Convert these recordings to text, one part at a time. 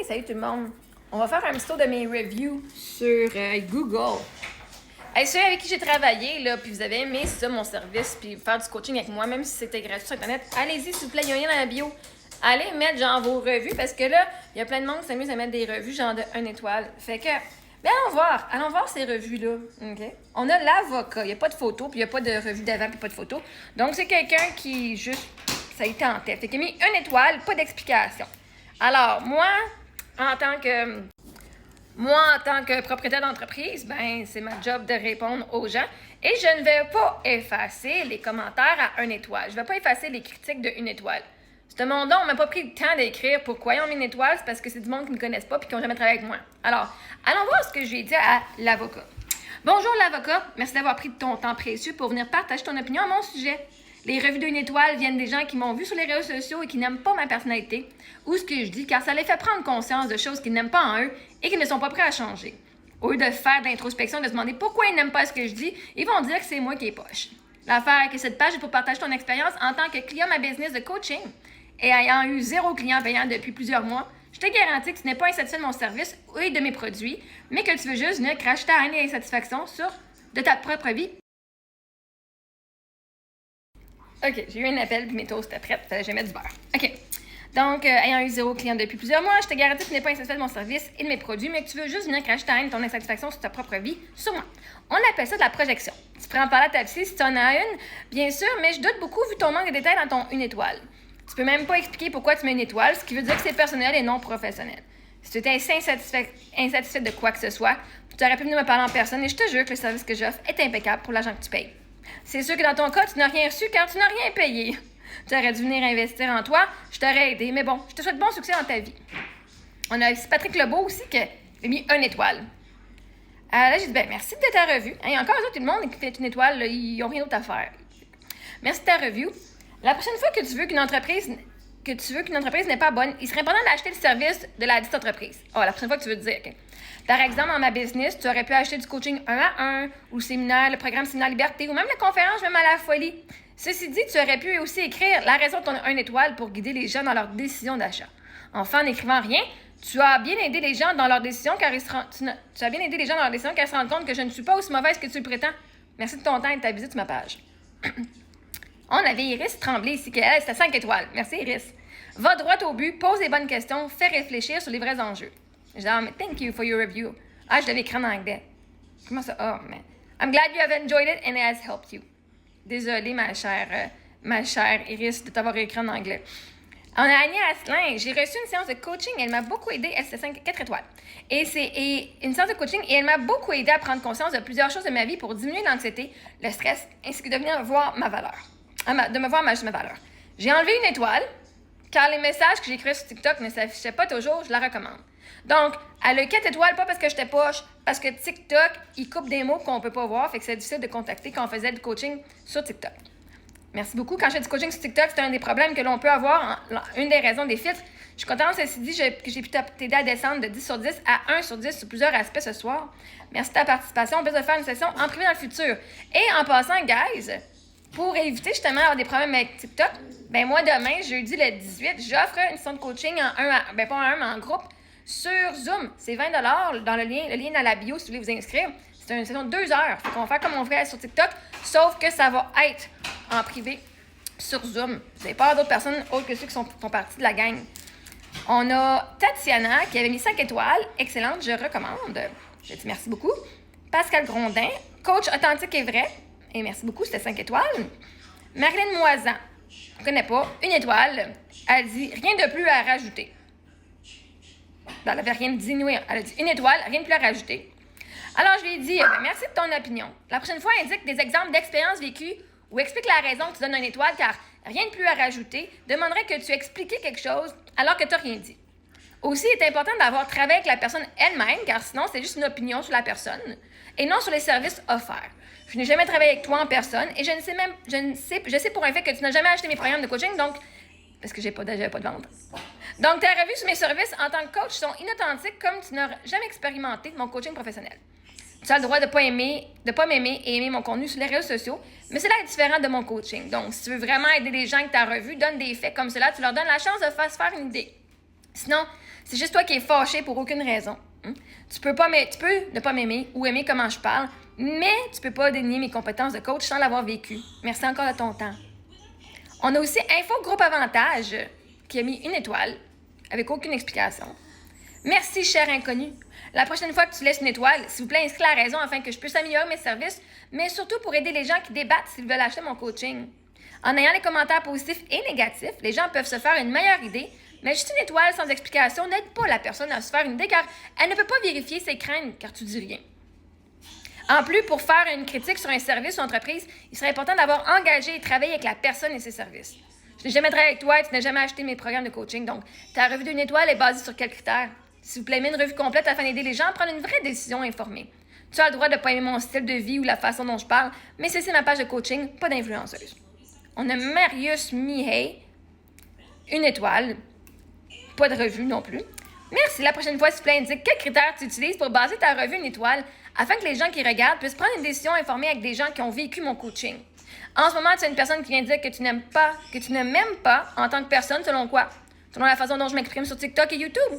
Hey, salut tout le monde! On va faire un petit tour de mes reviews sur Google. Hey, ceux avec qui j'ai travaillé, là, puis vous avez aimé ça, mon service, puis faire du coaching avec moi, même si c'était gratuit sur Internet, allez-y, s'il vous plaît, il y a un lien dans la bio. Allez mettre, genre, vos revues, parce que là, il y a plein de monde qui s'amuse à mettre des revues, genre, de 1 étoile. Fait que, ben allons voir ces revues-là, OK? On a l'avocat, il n'y a pas de photo, puis il n'y a pas de revue d'avant, puis pas de photo. Donc, c'est quelqu'un qui, juste, ça y tentait. Fait qu'il a mis 1 étoile, pas d'explication. Alors, moi, en tant que propriétaire d'entreprise, ben c'est ma job de répondre aux gens et je ne vais pas effacer les commentaires à 1 étoile. Je ne vais pas effacer les critiques de 1 étoile. Ce monde-là, on m'a pas pris le temps d'écrire pourquoi ils ont mis 1 étoile, c'est parce que c'est du monde qui ne me connaissent pas et qui n'ont jamais travaillé avec moi. Alors, allons voir ce que j'ai dit à l'avocat. Bonjour l'avocat, merci d'avoir pris ton temps précieux pour venir partager ton opinion à mon sujet. Les revues d'1 étoile viennent des gens qui m'ont vu sur les réseaux sociaux et qui n'aiment pas ma personnalité ou ce que je dis, car ça les fait prendre conscience de choses qu'ils n'aiment pas en eux et qu'ils ne sont pas prêts à changer. Au lieu de faire de l'introspection et de se demander pourquoi ils n'aiment pas ce que je dis, ils vont dire que c'est moi qui est poche. L'affaire avec cette page est pour partager ton expérience en tant que client de ma business de coaching. Et ayant eu 0 client payant depuis plusieurs mois, je te garantis que tu n'es pas insatisfait de mon service et de mes produits, mais que tu veux juste venir cracher ta haine et insatisfaction sur de ta propre vie. OK, j'ai eu un appel, puis mes toasts étaient prêtes. Fallait que je mette du beurre. OK. Donc, ayant eu 0 client depuis plusieurs mois, je te garantis que tu n'es pas insatisfait de mon service et de mes produits, mais que tu veux juste venir cracher ta haine et ton insatisfaction sur ta propre vie sur moi. On appelle ça de la projection. Tu pourrais en parler à ta psy si tu en as une, bien sûr, mais je doute beaucoup vu ton manque de détails dans ton 1 étoile. Tu peux même pas expliquer pourquoi tu mets 1 étoile, ce qui veut dire que c'est personnel et non professionnel. Si tu étais insatisfait de quoi que ce soit, tu aurais pu venir me parler en personne et je te jure que le service que j'offre est impeccable pour l'argent que tu payes. C'est sûr que dans ton cas, tu n'as rien reçu car tu n'as rien payé. Tu aurais dû venir investir en toi, je t'aurais aidé, mais bon, je te souhaite bon succès dans ta vie. On a ici Patrick Lebeau aussi qui a mis 1 étoile. Là, j'ai dit, ben merci de ta revue. Hein, encore tout le monde qui fait 1 étoile, là, ils n'ont rien d'autre à faire. Merci de ta revue. La prochaine fois que tu veux qu'une entreprise n'est pas bonne, il serait important d'acheter le service de la dite entreprise. La prochaine fois que tu veux te dire, OK. Par exemple, dans ma business, tu aurais pu acheter du coaching 1 à 1, ou le séminaire, le programme Séminaire Liberté, ou même la conférence Même à la folie. Ceci dit, tu aurais pu aussi écrire la raison de ton 1 étoile pour guider les gens dans leur décision d'achat. Enfin, en n'écrivant rien, tu as bien aidé les gens dans leur décision car ils se rendent compte que je ne suis pas aussi mauvaise que tu le prétends. Merci de ton temps et de ta visite sur ma page. On avait Iris Tremblay ici, qu'elle, c'était 5 étoiles. Merci Iris. Va droit au but, pose les bonnes questions, fais réfléchir sur les vrais enjeux. Je dis, thank you for your review. Je devais écrire en anglais. Comment ça? Man. I'm glad you have enjoyed it and it has helped you. Désolée, ma chère Iris, de t'avoir écrit en anglais. On a Annie Asselin. J'ai reçu une séance de coaching. Elle m'a beaucoup aidée. Elle, c'était 4 étoiles. Et une séance de coaching et elle m'a beaucoup aidée à prendre conscience de plusieurs choses de ma vie pour diminuer l'anxiété, le stress, ainsi que de venir voir ma valeur. De me voir ma valeur. J'ai enlevé 1 étoile, car les messages que j'écrivais sur TikTok ne s'affichaient pas toujours, je la recommande. Donc, elle a 4 étoiles, pas parce que j'étais poche, parce que TikTok, il coupe des mots qu'on peut pas voir, fait que c'est difficile de contacter quand on faisait du coaching sur TikTok. Merci beaucoup. Quand je fais du coaching sur TikTok, c'est un des problèmes que l'on peut avoir, une des raisons des filtres. Je suis contente, ceci dit, que j'ai pu t'aider à descendre de 10 sur 10 à 1 sur 10 sur plusieurs aspects ce soir. Merci de ta participation. On peut se faire une session en privé dans le futur. Et en passant, guys, pour éviter justement d'avoir des problèmes avec TikTok, ben moi, demain, jeudi le 18, j'offre une session de coaching pas en 1, mais en groupe, sur Zoom. C'est 20 $, dans le lien dans la bio si vous voulez vous inscrire. C'est une session de 2 heures. On va faire comme on ferait sur TikTok, sauf que ça va être en privé sur Zoom. Vous n'avez pas d'autres personnes autres que ceux qui font partie de la gang. On a Tatiana qui avait mis 5 étoiles. Excellente, je recommande. Je dis merci beaucoup. Pascal Grondin, coach authentique et vrai. Et merci beaucoup, c'était 5 étoiles. Marilyn Moisan, je ne connais pas, 1 étoile. Elle dit rien de plus à rajouter. Elle n'avait rien diminué. Elle a dit 1 étoile, rien de plus à rajouter. Alors, je lui ai dit, merci de ton opinion. La prochaine fois, indique des exemples d'expériences vécues ou explique la raison que tu donnes 1 étoile, car rien de plus à rajouter demanderait que tu expliques quelque chose alors que tu n'as rien dit. Aussi, il est important d'avoir travaillé avec la personne elle-même, car sinon, c'est juste une opinion sur la personne et non sur les services offerts. Je n'ai jamais travaillé avec toi en personne et je sais pour un fait que tu n'as jamais acheté mes programmes de coaching, donc, parce que j'avais pas de vente. Donc, tes revues sur mes services en tant que coach sont inauthentiques comme tu n'as jamais expérimenté mon coaching professionnel. Tu as le droit de pas m'aimer et aimer mon contenu sur les réseaux sociaux, mais cela est différent de mon coaching. Donc, si tu veux vraiment aider les gens avec ta revue, donne des faits comme cela, tu leur donnes la chance de se faire une idée. Sinon, c'est juste toi qui es fâché pour aucune raison. Tu peux ne pas m'aimer ou aimer comment je parle, mais tu peux pas dénier mes compétences de coach sans l'avoir vécu. Merci encore de ton temps. On a aussi Info Groupe Avantage qui a mis une étoile avec aucune explication. Merci, cher inconnu. La prochaine fois que tu laisses une étoile, s'il vous plaît, inscris la raison afin que je puisse améliorer mes services, mais surtout pour aider les gens qui débattent s'ils veulent acheter mon coaching. En ayant les commentaires positifs et négatifs, les gens peuvent se faire une meilleure idée, mais juste une étoile sans explication n'aide pas la personne à se faire une idée car elle ne peut pas vérifier ses craintes car tu dis rien. En plus, pour faire une critique sur un service ou entreprise, il serait important d'avoir engagé et travaillé avec la personne et ses services. Je n'ai jamais travaillé avec toi et tu n'as jamais acheté mes programmes de coaching, donc ta revue d'une étoile est basée sur quels critères? S'il vous plaît, mets une revue complète afin d'aider les gens à prendre une vraie décision informée. Tu as le droit de ne pas aimer mon style de vie ou la façon dont je parle, mais c'est ma page de coaching, pas d'influenceuse. On a Marius Mihei, une étoile, pas de revue non plus. Merci. La prochaine fois, s'il vous plaît, indique quels critères tu utilises pour baser ta revue une étoile afin que les gens qui regardent puissent prendre une décision informée avec des gens qui ont vécu mon coaching. En ce moment, tu es une personne qui vient dire que tu ne m'aimes pas en tant que personne, selon quoi? Selon la façon dont je m'exprime sur TikTok et YouTube.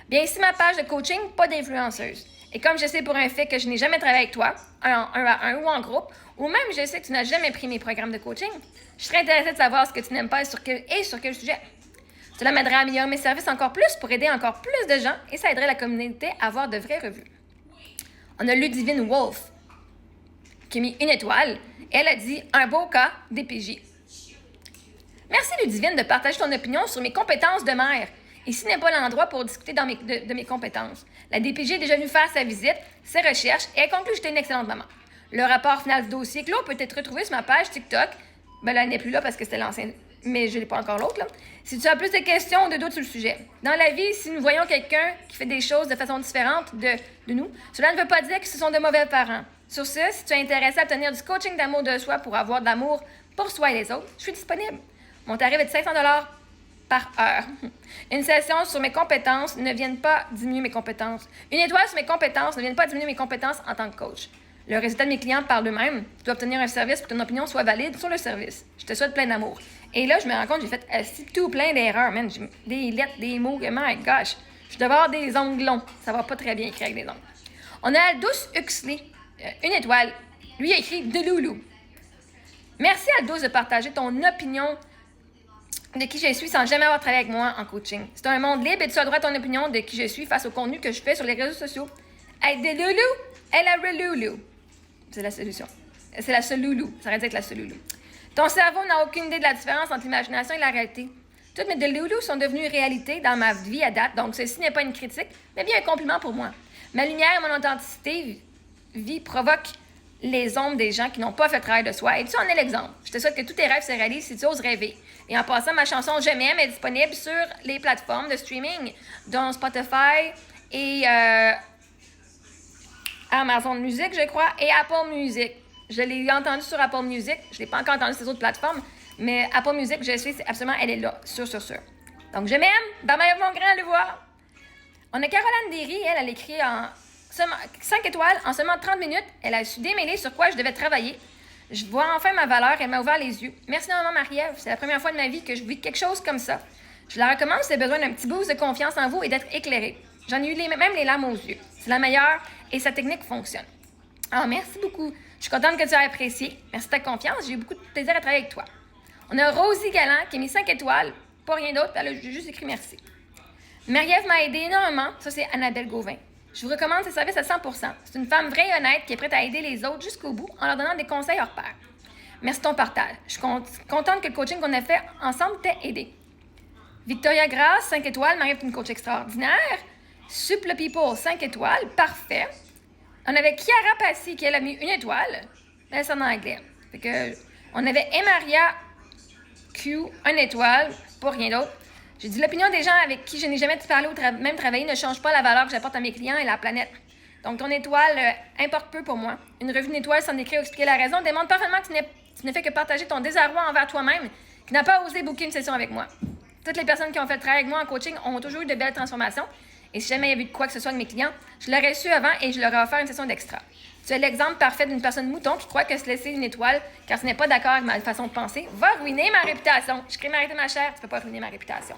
Bien, ici, ma page de coaching, pas d'influenceuse. Et comme je sais pour un fait que je n'ai jamais travaillé avec toi, un à un ou en groupe, ou même je sais que tu n'as jamais pris mes programmes de coaching, je serais intéressée de savoir ce que tu n'aimes pas et sur quel sujet. Cela m'aiderait à améliorer mes services encore plus pour aider encore plus de gens et ça aiderait la communauté à avoir de vraies revues. On a Ludivine Wolf qui a mis une étoile. Elle a dit « Un beau cas DPJ ». Merci Ludivine de partager ton opinion sur mes compétences de mère. Ici n'est pas l'endroit pour discuter de mes compétences. La DPJ est déjà venue faire sa visite, ses recherches et elle conclut que j'étais une excellente maman. Le rapport final du dossier clos peut être retrouvé sur ma page TikTok. Ben là, elle n'est plus là parce que c'était l'ancien, mais je n'ai pas encore l'autre. Là. Si tu as plus de questions ou de doutes sur le sujet. Dans la vie, si nous voyons quelqu'un qui fait des choses de façon différente de nous, cela ne veut pas dire que ce sont de mauvais parents. Sur ce, si tu es intéressé à obtenir du coaching d'amour de soi pour avoir de l'amour pour soi et les autres, je suis disponible. Mon tarif est de 500 $ par heure. Une session sur mes compétences ne vient pas diminuer mes compétences. Une étoile sur mes compétences ne vient pas diminuer mes compétences en tant que coach. Le résultat de mes clients parle d'eux-mêmes. Tu dois obtenir un service pour que ton opinion soit valide sur le service. Je te souhaite plein d'amour. Et là, je me rends compte, j'ai fait tout plein d'erreurs, man. J'ai des lettres, des mots, my gosh. Je devais avoir des ongles longs. Ça va pas très bien écrire avec des ongles. On a Aldous Huxley, une étoile. Lui a écrit « De Loulou ». Merci Aldous de partager ton opinion de qui je suis sans jamais avoir travaillé avec moi en coaching. C'est un monde libre et tu as le droit à ton opinion de qui je suis face au contenu que je fais sur les réseaux sociaux. Hey, de Loulou, elle a reloulou. C'est la solution. C'est la seule loulou. Ça aurait dû être la seule loulou. Ton cerveau n'a aucune idée de la différence entre l'imagination et la réalité. Toutes mes de loulou sont devenues réalité dans ma vie à date, donc ceci n'est pas une critique, mais bien un compliment pour moi. Ma lumière et mon authenticité provoquent les ombres des gens qui n'ont pas fait le travail de soi. Et tu en es l'exemple. Je te souhaite que tous tes rêves se réalisent si tu oses rêver. Et en passant, ma chanson « Je m'aime » est disponible sur les plateformes de streaming, dont Spotify et Amazon Music, je crois, et Apple Music. Je l'ai entendu sur Apple Music. Je ne l'ai pas encore entendu sur les autres plateformes, mais Apple Music, je sais absolument, elle est là, sûr. Donc, je m'aime. Dans ma mon grand, allez voir. On a Caroline Derry, elle écrit en 5 étoiles en seulement 30 minutes. Elle a su démêler sur quoi je devais travailler. Je vois enfin ma valeur. Elle m'a ouvert les yeux. Merci énormément, Marie-Ève. C'est la première fois de ma vie que je vis quelque chose comme ça. Je la recommande si tu as besoin d'un petit boost de confiance en vous et d'être éclairé. J'en ai eu même les larmes aux yeux. C'est la meilleure et sa technique fonctionne. Ah, merci beaucoup. Je suis contente que tu aies apprécié. Merci de ta confiance. J'ai eu beaucoup de plaisir à travailler avec toi. On a Rosie Galland qui a mis 5 étoiles. Pas rien d'autre. Elle a juste écrit merci. Marie-Ève m'a aidé énormément. Ça, c'est Annabelle Gauvin. Je vous recommande ses services à 100%. C'est une femme vraie et honnête qui est prête à aider les autres jusqu'au bout en leur donnant des conseils hors pair. Merci de ton partage. Je suis contente que le coaching qu'on a fait ensemble t'ait aidé. Victoria Grasse, 5 étoiles. Marie-Ève est une coach extraordinaire. Supple People, 5 étoiles. Parfait. On avait Chiara Passi qui elle a mis 1 étoile. Là, c'est en anglais. Fait que, on avait Emaria Q, 1 étoile. Pas rien d'autre. J'ai dit l'opinion des gens avec qui je n'ai jamais parlé ou même travaillé ne change pas la valeur que j'apporte à mes clients et à la planète. Donc, ton étoile importe peu pour moi. Une revue d'étoiles sans décrire ou expliquer la raison démontre parfaitement que tu ne fais que partager ton désarroi envers toi-même, qui n'a pas osé booker une session avec moi. Toutes les personnes qui ont fait le travail avec moi en coaching ont toujours eu de belles transformations. Et si jamais il y avait eu quoi que ce soit avec mes clients, je l'aurais su avant et je leur ai offert une session d'extra. Tu es l'exemple parfait d'une personne mouton qui croit que se laisser une étoile, car ce n'est pas d'accord avec ma façon de penser, va ruiner ma réputation. Je crée ma chère, tu ne peux pas ruiner ma réputation.